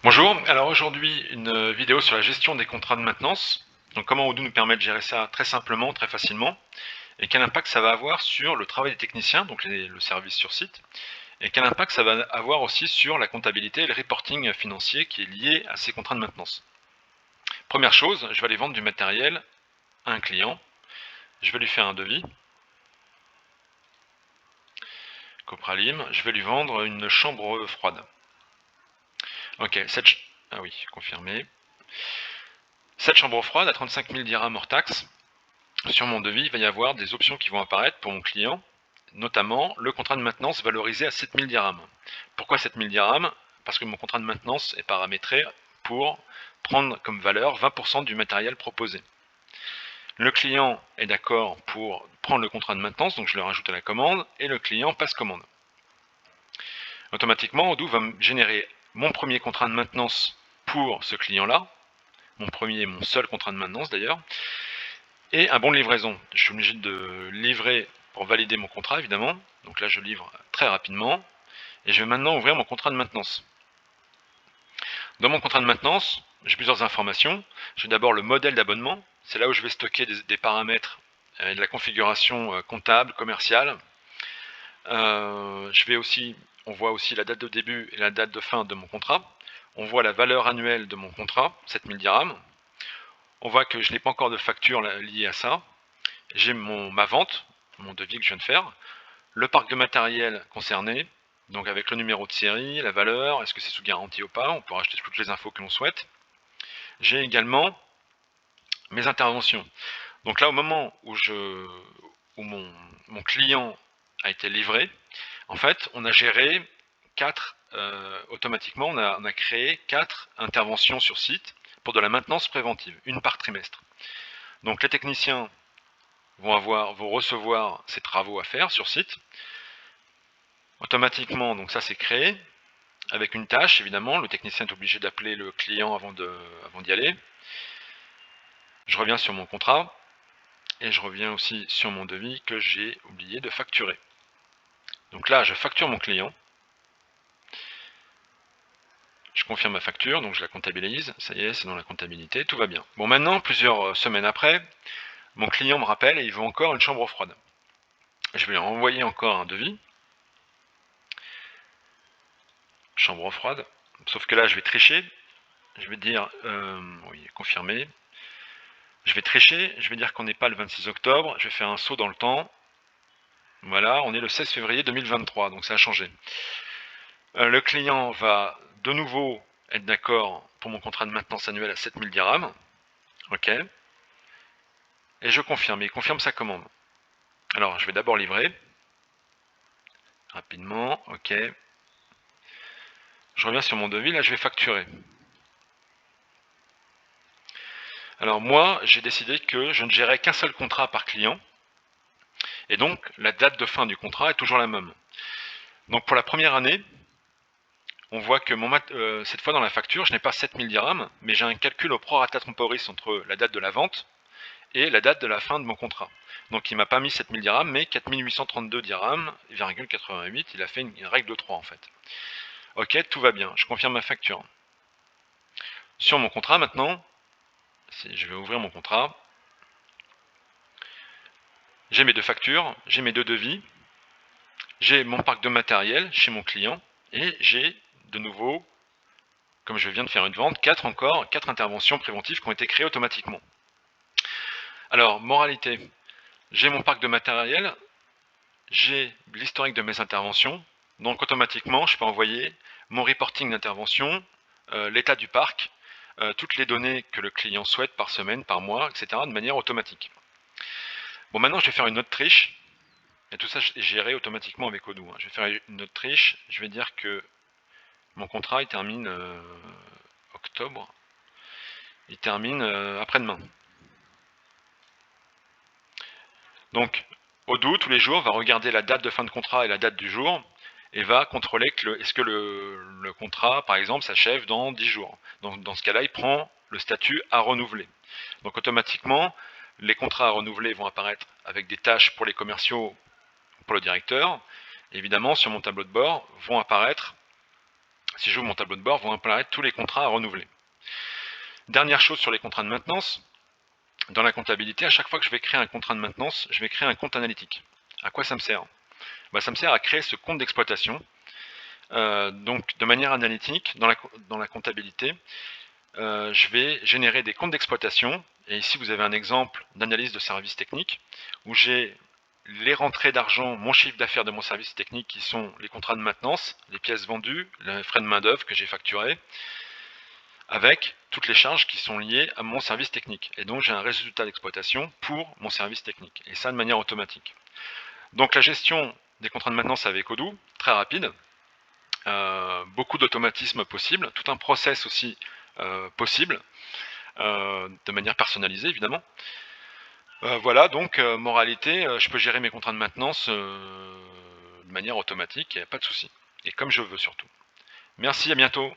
Bonjour, alors aujourd'hui une vidéo sur la gestion des contrats de maintenance. Donc comment Odoo nous permet de gérer ça très simplement, très facilement, et quel impact ça va avoir sur le travail des techniciens, donc le service sur site, et quel impact ça va avoir aussi sur la comptabilité et le reporting financier qui est lié à ces contrats de maintenance. Première chose, je vais aller vendre du matériel à un client, je vais lui faire un devis, Copralim, je vais lui vendre une chambre froide. Ok, ah oui, confirmé. Cette chambre froide à 35 000 dirhams hors taxe. Sur mon devis, il va y avoir des options qui vont apparaître pour mon client, notamment le contrat de maintenance valorisé à 7000 dirhams. Pourquoi 7000 dirhams? Parce que mon contrat de maintenance est paramétré pour prendre comme valeur 20% du matériel proposé. Le client est d'accord pour prendre le contrat de maintenance, donc je le rajoute à la commande, et le client passe commande. Automatiquement, Odoo va me générer mon premier contrat de maintenance pour ce client-là, mon premier et mon seul contrat de maintenance d'ailleurs, et un bon de livraison. Je suis obligé de livrer pour valider mon contrat évidemment, donc là je livre très rapidement, et je vais maintenant ouvrir mon contrat de maintenance. Dans mon contrat de maintenance, j'ai plusieurs informations. J'ai d'abord le modèle d'abonnement, c'est là où je vais stocker des paramètres et de la configuration comptable, commerciale. On voit aussi la date de début et la date de fin de mon contrat. On voit la valeur annuelle de mon contrat, 7000 dirhams. On voit que je n'ai pas encore de facture liée à ça. J'ai ma vente, mon devis que je viens de faire, le parc de matériel concerné, donc avec le numéro de série, la valeur, est-ce que c'est sous garantie ou pas, on peut rajouter toutes les infos que l'on souhaite. J'ai également mes interventions. Donc là, au moment où mon client a été livré, en fait, on a géré automatiquement, on a créé 4 interventions sur site pour de la maintenance préventive, une par trimestre. Donc les techniciens vont recevoir ces travaux à faire sur site. Automatiquement, donc ça c'est créé, avec une tâche évidemment, le technicien est obligé d'appeler le client avant d'y aller. Je reviens sur mon contrat, et je reviens aussi sur mon devis que j'ai oublié de facturer. Donc là, je facture mon client, je confirme ma facture, donc je la comptabilise, ça y est, c'est dans la comptabilité, tout va bien. Bon, maintenant, plusieurs semaines après, mon client me rappelle et il veut encore une chambre froide. Je vais lui envoyer encore un devis, chambre froide, sauf que là, je vais tricher, je vais dire, oui, confirmé, je vais tricher, je vais dire qu'on n'est pas le 26 octobre, je vais faire un saut dans le temps, voilà, on est le 16 février 2023, donc ça a changé. Le client va de nouveau être d'accord pour mon contrat de maintenance annuel à 7000 dirhams, ok, et je confirme, il confirme sa commande. Alors, je vais d'abord livrer, rapidement, ok, je reviens sur mon devis, là je vais facturer. Alors moi, j'ai décidé que je ne gérais qu'un seul contrat par client, et donc la date de fin du contrat est toujours la même. Donc pour la première année, on voit que cette fois dans la facture, je n'ai pas 7000 dirhams, mais j'ai un calcul au prorata temporis entre la date de la vente et la date de la fin de mon contrat. Donc il m'a pas mis 7000 dirhams, mais 4832 dirhams, 88, il a fait une règle de 3 en fait. Ok, tout va bien, je confirme ma facture. Sur mon contrat maintenant, si je vais ouvrir mon contrat, j'ai mes deux factures, j'ai mes deux devis, j'ai mon parc de matériel chez mon client, et j'ai de nouveau, comme je viens de faire une vente, 4 interventions préventives qui ont été créées automatiquement. Alors, moralité, j'ai mon parc de matériel, j'ai l'historique de mes interventions, donc automatiquement je peux envoyer mon reporting d'intervention, l'état du parc, toutes les données que le client souhaite par semaine, par mois, etc. de manière automatique. Bon, maintenant je vais faire une autre triche, et tout ça est géré automatiquement avec Odoo. Je vais faire une autre triche, je vais dire que mon contrat il termine octobre, il termine après-demain. Donc Odoo tous les jours va regarder la date de fin de contrat et la date du jour, et va contrôler est-ce que le contrat, par exemple, s'achève dans 10 jours. Donc dans ce cas-là, il prend le statut à renouveler. Donc automatiquement, les contrats à renouveler vont apparaître avec des tâches pour les commerciaux, pour le directeur. Et évidemment, sur mon tableau de bord, vont apparaître si j'ouvre mon tableau de bord, vont apparaître tous les contrats à renouveler. Dernière chose sur les contrats de maintenance, dans la comptabilité, à chaque fois que je vais créer un contrat de maintenance, je vais créer un compte analytique. À quoi ça me sert? Ça me sert à créer ce compte d'exploitation. Donc de manière analytique, dans la comptabilité, je vais générer des comptes d'exploitation. Et ici, vous avez un exemple d'analyse de service technique où j'ai les rentrées d'argent, mon chiffre d'affaires de mon service technique qui sont les contrats de maintenance, les pièces vendues, les frais de main d'œuvre que j'ai facturés, avec toutes les charges qui sont liées à mon service technique. Et donc j'ai un résultat d'exploitation pour mon service technique. Et ça de manière automatique. Donc la gestion des contrats de maintenance avec Odoo, très rapide. Beaucoup d'automatisme possible, tout un process aussi possible, de manière personnalisée évidemment. Voilà, donc moralité, je peux gérer mes contrats de maintenance de manière automatique, il n'y a pas de souci. Et comme je veux surtout. Merci, à bientôt.